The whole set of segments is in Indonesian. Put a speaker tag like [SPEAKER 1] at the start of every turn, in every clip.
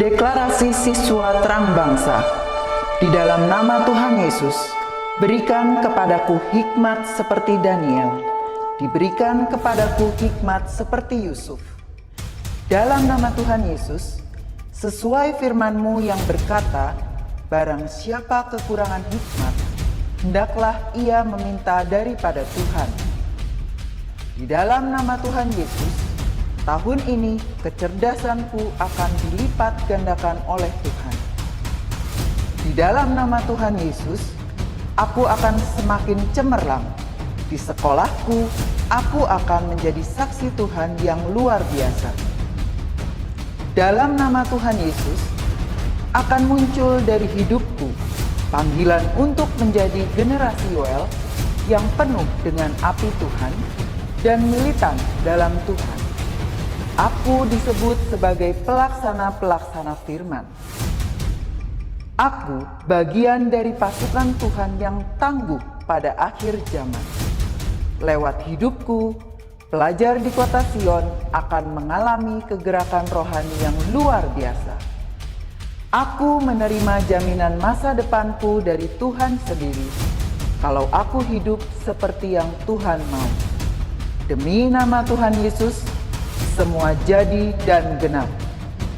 [SPEAKER 1] Deklarasi siswa terang bangsa. Di dalam nama Tuhan Yesus, berikan kepadaku hikmat seperti Daniel. Diberikan kepadaku hikmat seperti Yusuf. Dalam nama Tuhan Yesus, sesuai firman-Mu yang berkata, barang siapa kekurangan hikmat, hendaklah ia meminta daripada Tuhan. Di dalam nama Tuhan Yesus, tahun ini kecerdasanku akan dilipat gandakan oleh Tuhan. Di dalam nama Tuhan Yesus, aku akan semakin cemerlang. Di sekolahku, aku akan menjadi saksi Tuhan yang luar biasa. Dalam nama Tuhan Yesus, akan muncul dari hidupku panggilan untuk menjadi generasi Yoel yang penuh dengan api Tuhan dan militan dalam Tuhan. Aku disebut sebagai pelaksana-pelaksana firman. Aku bagian dari pasukan Tuhan yang tangguh pada akhir zaman. Lewat hidupku, pelajar di kota Sion akan mengalami kegerakan rohani yang luar biasa. Aku menerima jaminan masa depanku dari Tuhan sendiri, kalau aku hidup seperti yang Tuhan mau. Demi nama Tuhan Yesus, semua jadi dan genap.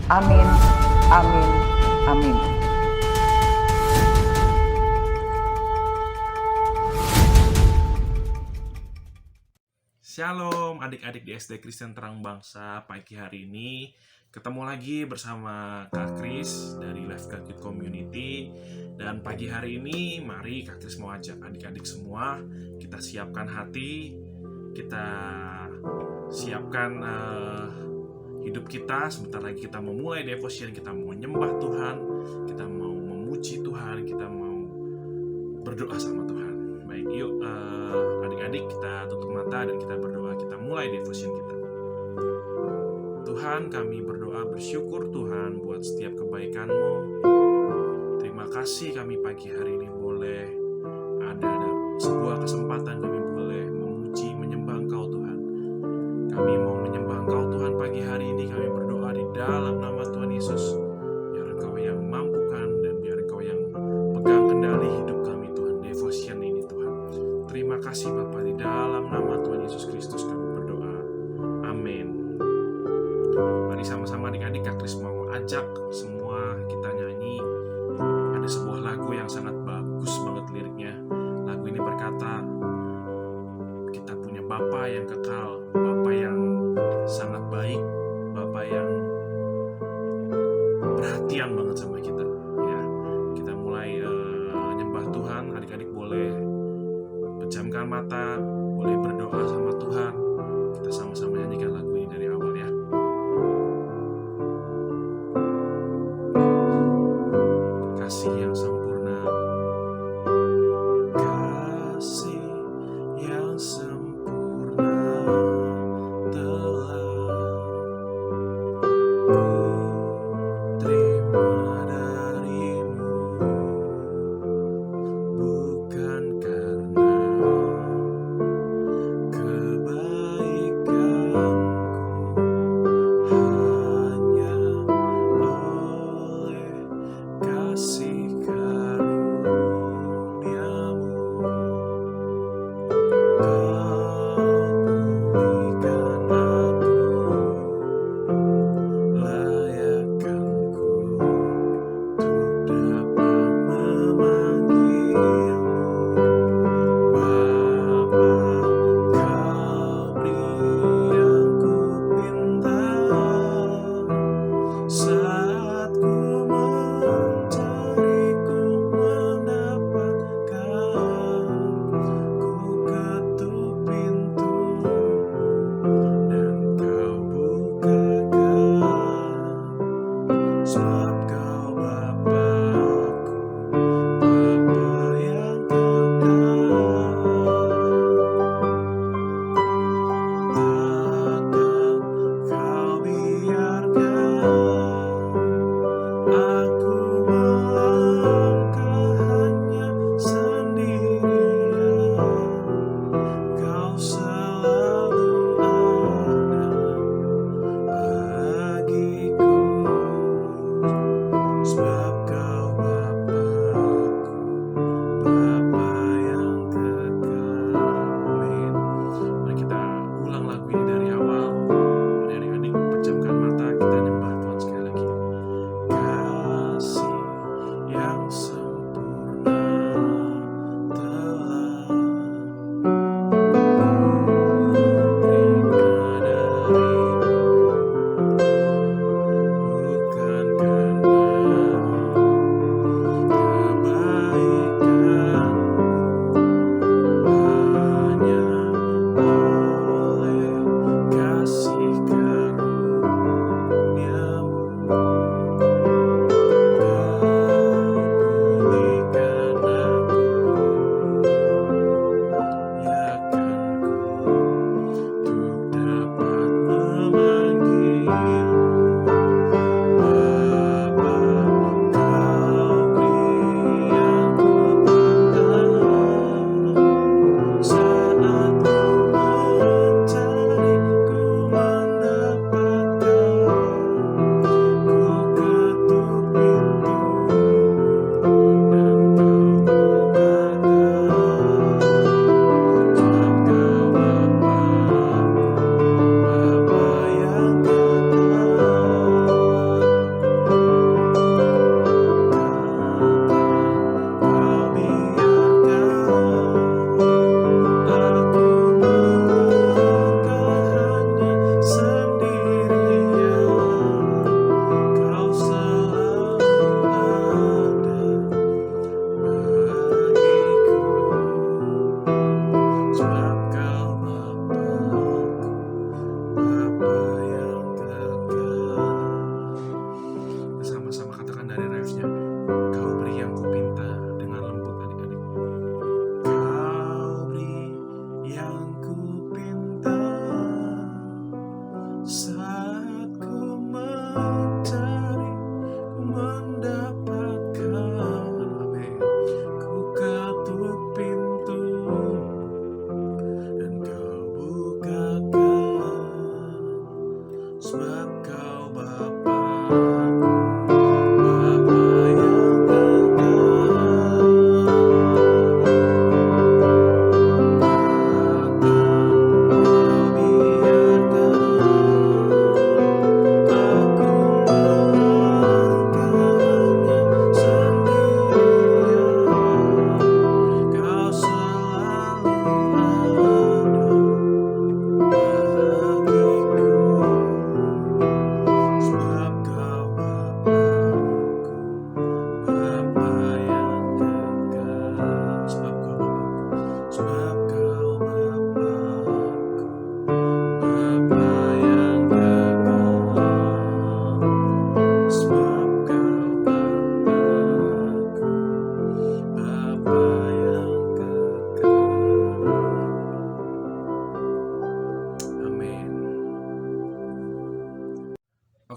[SPEAKER 1] Amin, amin, amin.
[SPEAKER 2] Shalom adik-adik di SD Kristen Terang Bangsa. Pagi hari ini ketemu lagi bersama Kak Kris dari Life God Youth Community. Dan pagi hari ini mari Kak Kris mau ajak adik-adik semua, kita siapkan hati, kita siapkan hidup kita. Sebentar lagi kita mau mulai devotion, kita mau nyembah Tuhan, kita mau memuji Tuhan, kita mau berdoa sama Tuhan. Baik, yuk adik-adik kita tutup mata dan kita berdoa, kita mulai devotion kita. Tuhan, kami berdoa bersyukur Tuhan buat setiap kebaikan-Mu. Terima kasih kami pagi hari ini boleh ada sebuah kesempatan kami boleh memuji, menyembah Engkau Tuhan. Kami mau menyembah Engkau Tuhan pagi hari ini, kami berdoa di dalam nama Tuhan Yesus. Biar Engkau yang mampukan dan biar Engkau yang pegang kendali hidup kami Tuhan, devotion ini Tuhan. Terima kasih Bapa, di dalam nama Tuhan Yesus Kristus kami berdoa. Amin. Mari sama-sama adik-adik Kak Kris mau ajak semua kita nyanyi. Ada sebuah lagu yang sangat bagus banget liriknya. Lagu ini berkata, kita punya Bapa yang kekal, Bapa yang sangat baik, Bapa yang perhatian banget sama kita. Ya, kita mulai nyembah Tuhan. Adik-adik boleh pejamkan mata, boleh berdoa sama Tuhan. Kita sama-sama nyanyikan lagu ini dari awal ya. Kasih yang sempurna, kasih yang sempurna telah terima darimu, bukan karena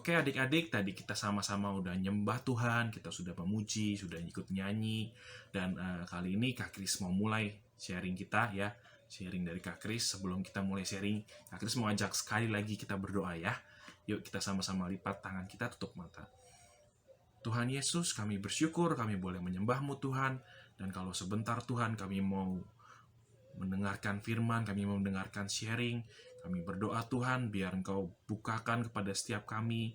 [SPEAKER 2] Oke adik-adik, tadi kita sama-sama udah nyembah Tuhan, kita sudah memuji, sudah ikut nyanyi, dan kali ini Kak Kris mau mulai sharing kita ya, sharing dari Kak Kris. Sebelum kita mulai sharing, Kak Kris mau ajak sekali lagi kita berdoa ya. Yuk kita sama-sama lipat tangan kita, tutup mata. Tuhan Yesus, kami bersyukur kami boleh menyembah-Mu Tuhan, dan kalau sebentar Tuhan kami mau mendengarkan firman, kami mau mendengarkan sharing. Kami berdoa Tuhan, biar Engkau bukakan kepada setiap kami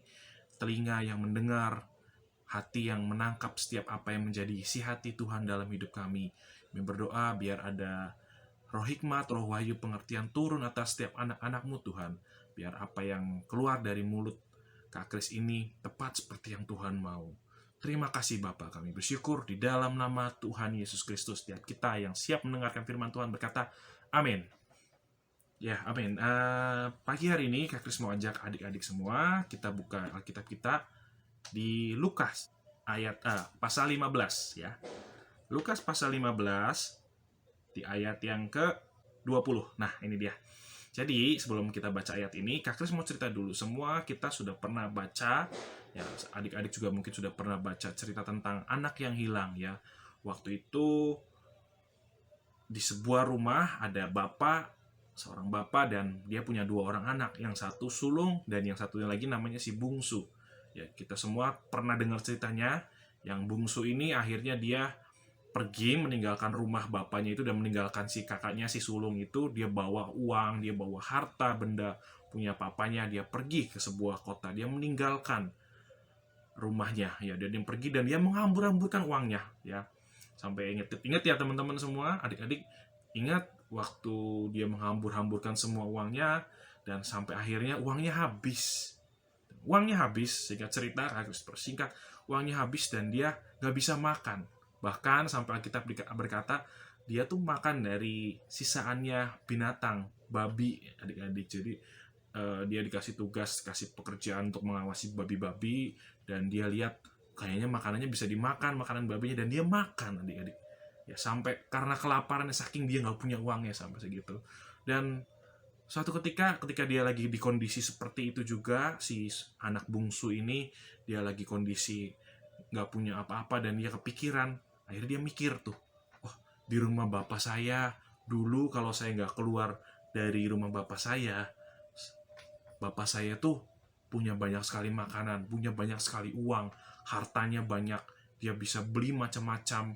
[SPEAKER 2] telinga yang mendengar, hati yang menangkap setiap apa yang menjadi isi hati Tuhan dalam hidup kami. Kami berdoa biar ada roh hikmat, roh wahyu, pengertian turun atas setiap anak-anak-Mu Tuhan. Biar apa yang keluar dari mulut Kak Kris ini tepat seperti yang Tuhan mau. Terima kasih Bapa, kami bersyukur di dalam nama Tuhan Yesus Kristus. Setiap kita yang siap mendengarkan firman Tuhan berkata, amin. Ya, amin. Pagi hari ini Kak Kris mau ajak adik-adik semua, kita buka Alkitab kita di Lukas ayat pasal 15 ya. Lukas pasal 15 di ayat yang ke-20. Nah, ini dia. Jadi, sebelum kita baca ayat ini, Kak Kris mau cerita dulu. Semua kita sudah pernah baca, ya adik-adik juga mungkin sudah pernah baca cerita tentang anak yang hilang ya. Waktu itu di sebuah rumah ada seorang bapak, dan dia punya 2 orang anak, yang satu sulung dan yang satunya lagi namanya si bungsu. Ya, kita semua pernah dengar ceritanya. Yang bungsu ini akhirnya dia pergi meninggalkan rumah bapaknya itu dan meninggalkan si kakaknya, si sulung itu. Dia bawa uang, dia bawa harta benda punya papanya, dia pergi ke sebuah kota, dia meninggalkan rumahnya ya, dan dia pergi dan dia menghambur-hamburkan uangnya ya. Sampai ingat ya teman-teman semua, adik-adik ingat waktu dia menghambur-hamburkan semua uangnya, dan sampai akhirnya uangnya habis. Singkat cerita, harus persingkat, uangnya habis dan dia nggak bisa makan. Bahkan sampai Alkitab berkata, dia tuh makan dari sisaannya binatang, babi, adik-adik. Jadi dia dikasih tugas, kasih pekerjaan untuk mengawasi babi-babi, dan dia lihat kayaknya makanannya bisa dimakan, makanan babinya, dan dia makan, adik-adik. Ya, sampai karena kelaparan, saking dia nggak punya uangnya sampai segitu. Dan suatu ketika dia lagi di kondisi seperti itu juga, si anak bungsu ini dia lagi kondisi nggak punya apa-apa dan dia kepikiran. Akhirnya dia mikir tuh, wah, di rumah bapak saya dulu kalau saya nggak keluar dari rumah bapak saya tuh punya banyak sekali makanan, punya banyak sekali uang, hartanya banyak, dia bisa beli macam-macam,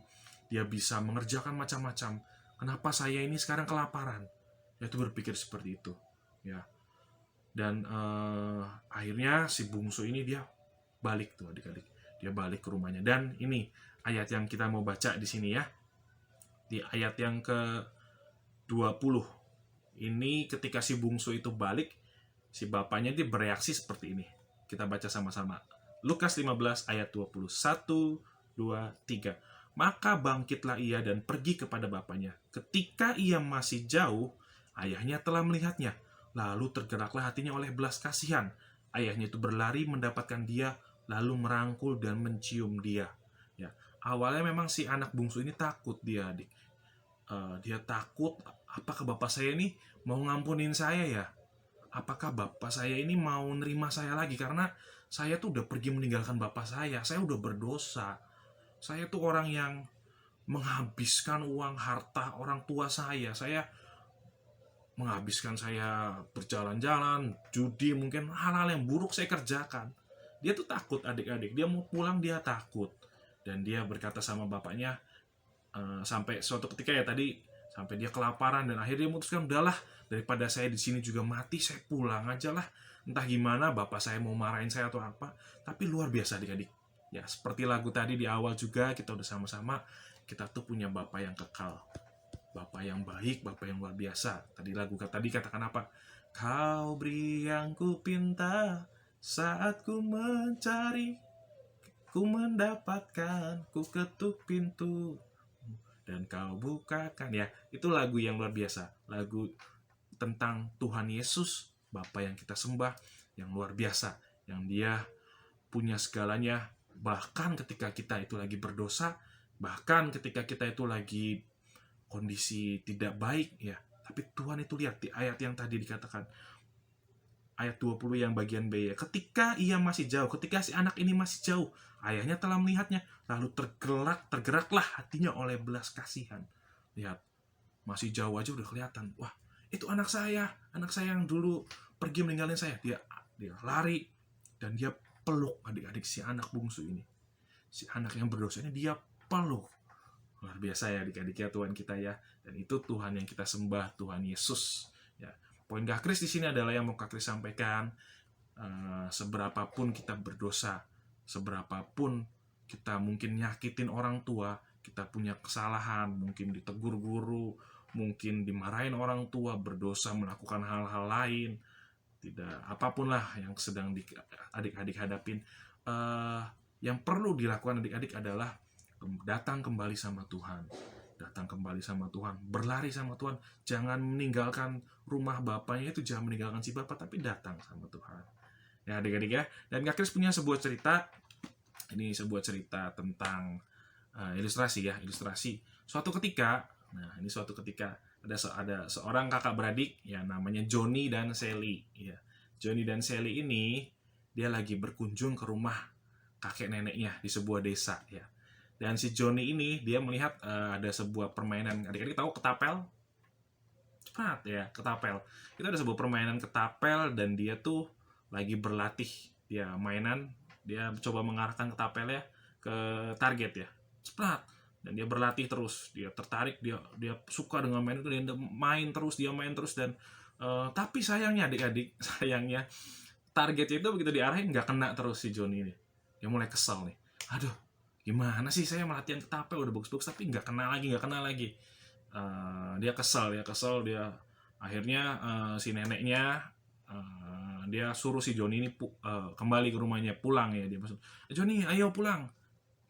[SPEAKER 2] dia bisa mengerjakan macam-macam. Kenapa saya ini sekarang kelaparan? Dia tuh berpikir seperti itu, ya. Dan akhirnya si bungsu ini dia balik tuh adik-adik, dia balik ke rumahnya. Dan ini ayat yang kita mau baca di sini ya, di ayat yang ke-20. Ini ketika si bungsu itu balik, si bapaknya dia bereaksi seperti ini. Kita baca sama-sama. Lukas 15 ayat 20. 1, 2, 3. Maka bangkitlah ia dan pergi kepada bapaknya. Ketika ia masih jauh, ayahnya telah melihatnya. Lalu tergeraklah hatinya oleh belas kasihan. Ayahnya itu berlari mendapatkan dia, lalu merangkul dan mencium dia. Ya, awalnya memang si anak bungsu ini takut dia, adik. Dia takut, apakah bapak saya ini mau ngampunin saya ya? Apakah bapak saya ini mau nerima saya lagi? Karena saya tuh udah pergi meninggalkan bapak saya udah berdosa. Saya tuh orang yang menghabiskan uang harta orang tua saya menghabiskan, saya berjalan-jalan, judi, mungkin hal-hal yang buruk saya kerjakan. Dia tuh takut adik-adik, dia mau pulang dia takut. Dan dia berkata sama bapaknya, sampai suatu ketika ya tadi, sampai dia kelaparan dan akhirnya dia memutuskan, udahlah, daripada saya di sini juga mati, saya pulang aja lah. Entah gimana bapak saya mau marahin saya atau apa. Tapi luar biasa adik-adik. Ya, seperti lagu tadi di awal juga kita udah sama-sama, kita tuh punya bapak yang kekal. Bapak yang baik, bapak yang luar biasa. Tadi lagu tadi katakan apa? Kau beri yang ku pinta, saat ku mencari, ku mendapatkan, ku ketuk pintu, dan kau bukakan. Ya, itu lagu yang luar biasa. Lagu tentang Tuhan Yesus, Bapa yang kita sembah, yang luar biasa, yang dia punya segalanya, bahkan ketika kita itu lagi berdosa, bahkan ketika kita itu lagi kondisi tidak baik ya. Tapi Tuhan itu lihat di ayat yang tadi dikatakan, ayat 20 yang bagian B ya. Ketika ia masih jauh, ketika si anak ini masih jauh, ayahnya telah melihatnya, lalu tergeraklah hatinya oleh belas kasihan. Lihat, masih jauh aja udah kelihatan. Wah, itu anak saya yang dulu pergi meninggalin saya. Dia lari dan dia peluk adik-adik si anak bungsu ini. Si anak yang berdosa ini dia peluk. Luar biasa ya adik-adik ya Tuhan kita ya. Dan itu Tuhan yang kita sembah, Tuhan Yesus. Ya. Poin Kak Kris di sini adalah yang mau Kak Kris sampaikan. Seberapapun kita berdosa, seberapapun kita mungkin nyakitin orang tua, kita punya kesalahan, mungkin ditegur guru, mungkin dimarahin orang tua, berdosa melakukan hal-hal lain, tidak apapun lah yang sedang adik-adik hadapin, yang perlu dilakukan adik-adik adalah datang kembali sama Tuhan, berlari sama Tuhan, jangan meninggalkan rumah bapaknya itu, jangan meninggalkan si bapak, tapi datang sama Tuhan. Ya adik-adik ya. Dan Kak Kris punya sebuah cerita, ini sebuah cerita tentang ilustrasi. Suatu ketika ada seorang kakak beradik ya, namanya Johnny dan Sally ya. Johnny dan Sally ini dia lagi berkunjung ke rumah kakek neneknya di sebuah desa ya. Dan si Johnny ini dia melihat ada sebuah permainan, adik-adik tahu ketapel? Cepat ya, ketapel. Itu ada sebuah permainan ketapel dan dia tuh lagi berlatih dia mainan, dia coba mengarahkan ketapelnya ke target ya. Cepat. Dan dia berlatih terus, dia tertarik, dia suka dengan main itu, dia main terus dan tapi sayangnya adik-adik, targetnya itu begitu diarahin nggak kena terus si Johnny ini. Dia mulai kesal nih. Aduh, gimana sih saya latihan ketapel udah bagus-bagus tapi nggak kena lagi. Dia kesal, dia akhirnya si neneknya dia suruh si Johnny ini kembali ke rumahnya, pulang ya. Dia maksud, Johnny ayo pulang,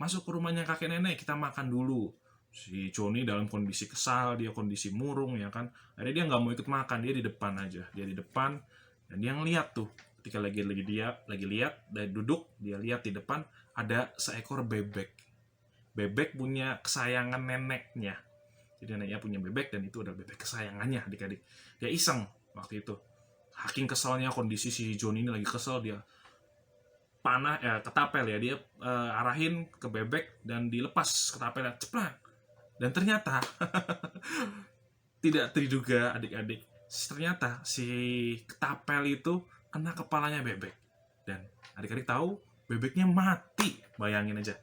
[SPEAKER 2] masuk ke rumahnya kakek nenek, kita makan dulu. Si Johnny dalam kondisi kesal, dia kondisi murung ya kan. Akhirnya dia nggak mau ikut makan, dia di depan aja. Dia di depan dan dia ngeliat tuh, ketika lagi lihat dan duduk, dia lihat di depan ada seekor bebek. Bebek punya kesayangan neneknya. Jadi neneknya punya bebek dan itu adalah bebek kesayangannya adik-adik. Dia iseng waktu itu. Saking keselnya, kondisi si Johnny ini lagi kesel, dia ketapel ya, dia arahin ke bebek dan dilepas ketapelnya, cepat. Dan ternyata tidak terduga adik-adik, ternyata si ketapel itu kena kepalanya bebek. Dan adik-adik tahu bebeknya mati, bayangin aja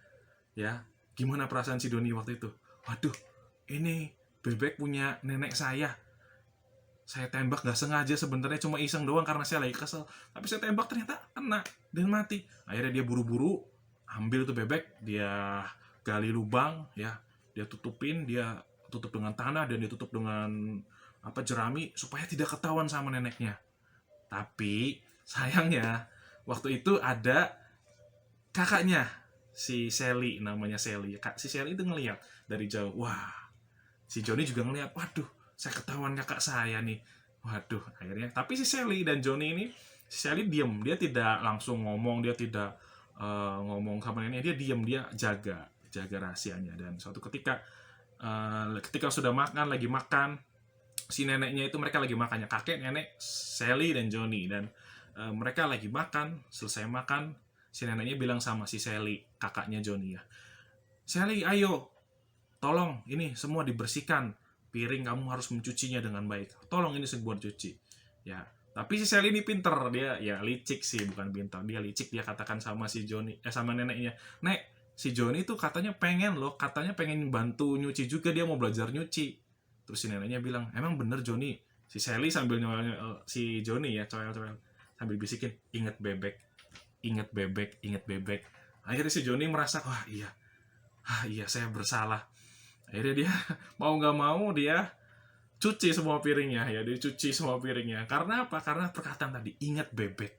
[SPEAKER 2] ya, gimana perasaan si Johnny waktu itu. Waduh, ini bebek punya nenek saya tembak nggak sengaja, sebenarnya cuma iseng doang karena saya lagi kesel, tapi saya tembak ternyata kena dan mati. Akhirnya dia buru-buru ambil tuh bebek, dia gali lubang ya, dia tutup dengan tanah dan dia tutup dengan jerami supaya tidak ketahuan sama neneknya. Tapi sayangnya waktu itu ada kakaknya si Sally, namanya Sally. Si Sally itu ngeliat dari jauh, wah, si Johnny juga ngeliat, waduh, saya ketahuan kakak saya nih. Waduh, akhirnya. Tapi si Sally dan Johnny ini, si Sally diam. Dia tidak langsung ngomong, dia tidak ngomong sama neneknya. Dia diam, dia jaga rahasianya. Dan suatu ketika sudah lagi makan, si neneknya itu, mereka lagi makannya, kakek, nenek, Sally dan Johnny. Dan mereka lagi makan, selesai makan, si neneknya bilang sama si Sally, kakaknya Johnny ya, Sally, ayo, tolong ini semua dibersihkan. Piring kamu harus mencucinya dengan baik. Tolong ini sebuah cuci. Ya. Tapi si Sally ini pinter, dia ya licik sih, bukan pintar. Dia licik, dia katakan sama si Johnny, sama neneknya, "Nek, si Johnny itu katanya pengen bantu nyuci juga, dia mau belajar nyuci." Terus si neneknya bilang, "Emang bener Johnny?" Si Sally sambil nyolong si Johnny ya, coel-coel sambil bisikin, "Ingat bebek. Ingat bebek, ingat bebek." Akhirnya si Johnny merasa, wah iya saya bersalah. Akhirnya dia mau nggak mau dia cuci semua piringnya ya, Karena apa? Karena perkataan tadi, ingat bebek.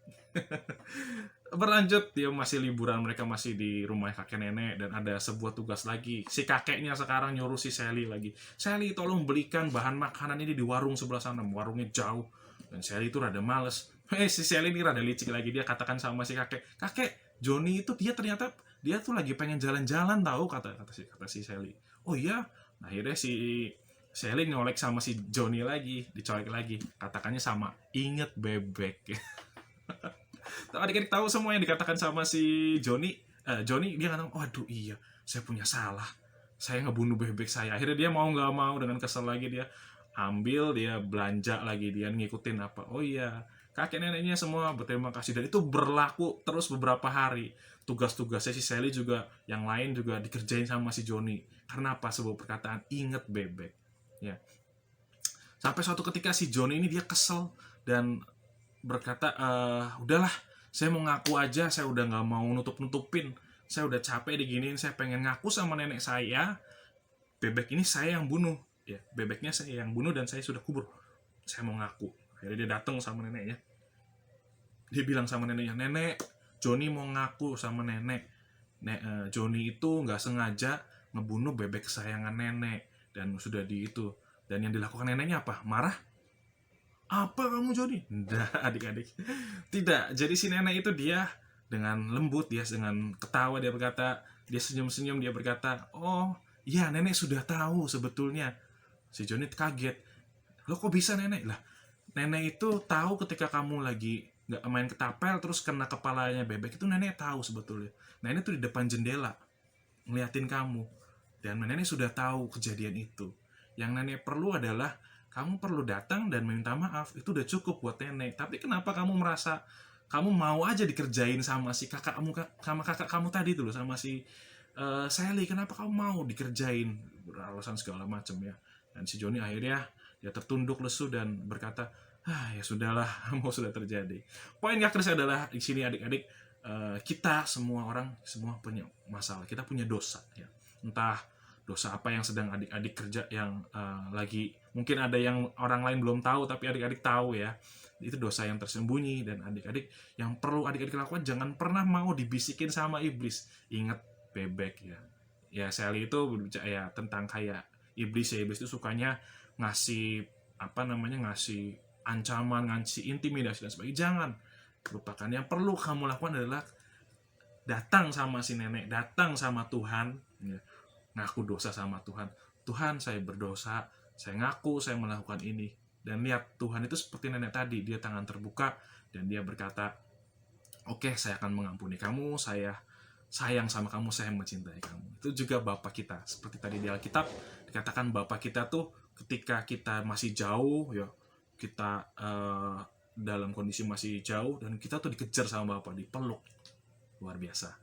[SPEAKER 2] Berlanjut, dia masih liburan, mereka masih di rumah kakek nenek dan ada sebuah tugas lagi. Si kakeknya sekarang nyuruh si Sally lagi, "Sally, tolong belikan bahan makanan ini di warung sebelah sana." Warungnya jauh dan Sally itu rada males. Si Sally ini rada licik lagi, dia katakan sama si kakek, Johnny itu dia ternyata dia tuh lagi pengen jalan-jalan tahu, kata si Sally. Oh iya, nah, akhirnya si Sally nyolek sama si Johnny lagi, dicolek lagi, katakannya sama, inget bebek. Adik-adik tahu semua yang dikatakan sama si Joni. Joni dia ngatakan, waduh iya, saya punya salah. Saya ngebunuh bebek saya. Akhirnya dia mau nggak mau dengan kesel lagi dia ambil, dia belanja lagi, dia ngikutin apa. Oh iya, kakek neneknya semua berterima kasih. Dan itu berlaku terus beberapa hari. Tugas-tugasnya si Sally juga, yang lain juga dikerjain sama si Joni. Karena apa? Sebuah perkataan, inget bebek. Ya. Sampai suatu ketika si Joni ini dia kesel dan berkata, udahlah, saya mau ngaku aja, saya udah nggak mau nutup-nutupin. Saya udah capek diginiin, saya pengen ngaku sama nenek saya, bebek ini saya yang bunuh. Ya, bebeknya saya yang bunuh dan saya sudah kubur. Saya mau ngaku. Akhirnya dia datang sama neneknya. Dia bilang sama neneknya, nenek, Joni mau ngaku sama nenek. Joni itu nggak sengaja ngebunuh bebek kesayangan nenek. Dan sudah itu. Dan yang dilakukan neneknya apa? Marah? Apa kamu Joni? Nggak, adik-adik. Tidak. Jadi si nenek itu dia dengan lembut, dia dengan ketawa dia berkata, dia senyum-senyum dia berkata, oh iya nenek sudah tahu sebetulnya. Si Joni kaget. Lo kok bisa nenek? Lah, nenek itu tahu ketika kamu lagi nggak main ketapel terus kena kepalanya bebek, itu nenek tahu sebetulnya. Nenek tuh di depan jendela ngeliatin kamu. Dan nenek sudah tahu kejadian itu. Yang nenek perlu adalah kamu perlu datang dan meminta maaf. Itu udah cukup buat nenek. Tapi kenapa kamu merasa kamu mau aja dikerjain sama si kakakmu, sama kakak kamu tadi tuh loh, sama si Sally? Kenapa kamu mau dikerjain? Beralasan segala macam ya. Dan si Joni akhirnya dia tertunduk lesu dan berkata, ya sudahlah, mau sudah terjadi. Poin yang kritis adalah di sini adik-adik, kita semua orang semua punya masalah, kita punya dosa ya. Entah dosa apa yang sedang adik-adik kerja yang lagi, mungkin ada yang orang lain belum tahu tapi adik-adik tahu ya. Itu dosa yang tersembunyi, dan adik-adik yang perlu adik-adik lakukan, jangan pernah mau dibisikin sama iblis. Ingat bebek ya. Ya Sally itu berbicara ya tentang kayak iblis ya. Iblis itu sukanya ngasih ngasih ancaman, ngasih intimidasi dan sebagainya. Jangan lupakan. Yang perlu kamu lakukan adalah datang sama si nenek, datang sama Tuhan ya. Ngaku dosa sama Tuhan. Tuhan, saya berdosa, saya ngaku saya melakukan ini. Dan lihat, Tuhan itu seperti nenek tadi, dia tangan terbuka dan dia berkata, oke, saya akan mengampuni kamu, saya sayang sama kamu, saya mencintai kamu. Itu juga Bapa kita. Seperti tadi di Alkitab dikatakan Bapa kita tuh ketika kita masih jauh ya, kita dalam kondisi masih jauh dan kita tuh dikejar sama Bapa, dipeluk. Luar biasa.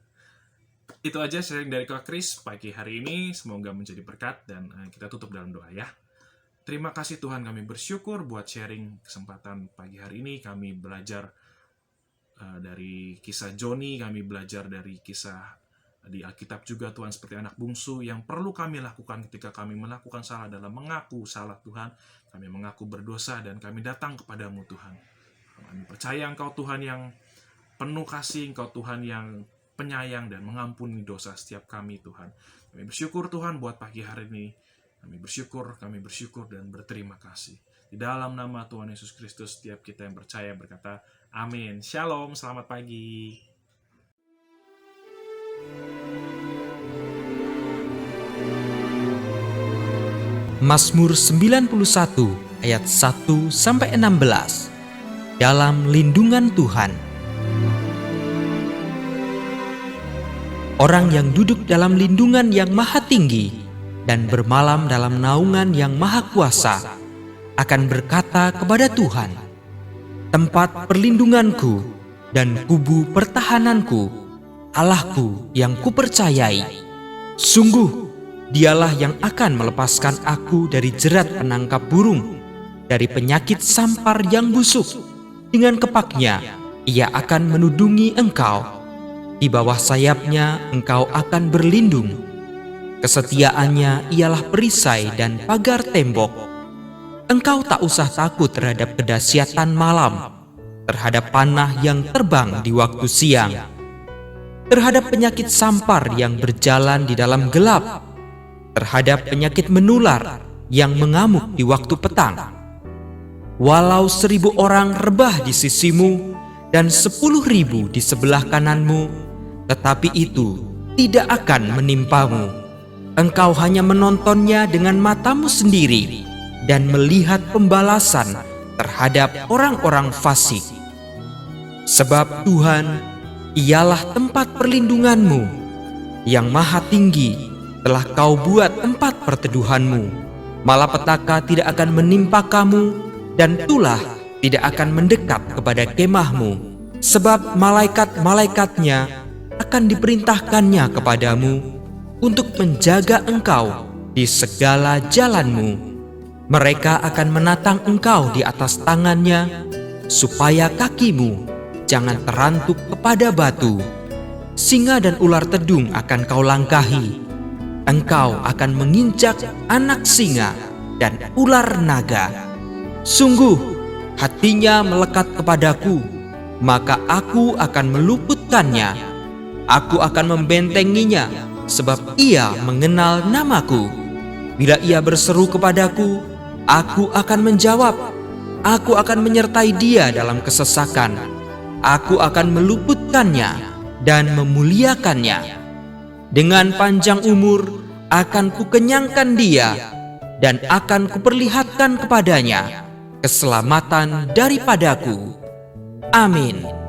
[SPEAKER 2] Itu aja sharing dari Kak Kris pagi hari ini, semoga menjadi berkat dan kita tutup dalam doa ya. Terima kasih Tuhan, kami bersyukur buat sharing kesempatan pagi hari ini. Kami belajar dari kisah Joni, kami belajar dari kisah di Alkitab juga Tuhan, seperti anak bungsu yang perlu kami lakukan ketika kami melakukan salah adalah mengaku salah Tuhan. Kami mengaku berdosa dan kami datang kepadamu Tuhan. Kami percaya Engkau Tuhan yang penuh kasih, Engkau Tuhan yang penyayang dan mengampuni dosa setiap kami Tuhan. Kami bersyukur Tuhan buat pagi hari ini. Kami bersyukur dan berterima kasih. Di dalam nama Tuhan Yesus Kristus, setiap kita yang percaya berkata, amin. Shalom, selamat pagi.
[SPEAKER 3] Mazmur 91 ayat 1-16. Dalam lindungan Tuhan. Orang yang duduk dalam lindungan yang maha tinggi dan bermalam dalam naungan yang maha kuasa akan berkata kepada Tuhan, tempat perlindunganku dan kubu pertahananku, Allahku yang kupercayai. Sungguh, Dialah yang akan melepaskan aku dari jerat penangkap burung, dari penyakit sampar yang busuk. Dengan kepaknya, Ia akan menudungi engkau. Di bawah sayapnya engkau akan berlindung. Kesetiaannya ialah perisai dan pagar tembok. Engkau tak usah takut terhadap kedahsyatan malam, terhadap panah yang terbang di waktu siang, terhadap penyakit sampar yang berjalan di dalam gelap, terhadap penyakit menular yang mengamuk di waktu petang. Walau 1000 orang rebah di sisimu dan 10.000 di sebelah kananmu, tetapi itu tidak akan menimpamu. Engkau hanya menontonnya dengan matamu sendiri dan melihat pembalasan terhadap orang-orang fasik. Sebab Tuhan, ialah tempat perlindunganmu, yang maha tinggi telah kau buat tempat perteduhanmu. Malapetaka tidak akan menimpa kamu, dan tulah tidak akan mendekat kepada kemahmu. Sebab malaikat-malaikatnya akan diperintahkannya kepadamu untuk menjaga engkau di segala jalanmu. Mereka akan menatang engkau di atas tangannya, supaya kakimu jangan terantuk kepada batu. Singa dan ular tedung akan kau langkahi. Engkau akan menginjak anak singa dan ular naga. Sungguh, hatinya melekat kepadaku, maka aku akan meluputkannya. Aku akan membentenginya, sebab ia mengenal namaku. Bila ia berseru kepadaku, aku akan menjawab. Aku akan menyertai dia dalam kesesakan. Aku akan meluputkannya dan memuliakannya. Dengan panjang umur akan kukenyangkan dia, dan akan kuperlihatkan kepadanya keselamatan daripadaku. Amin.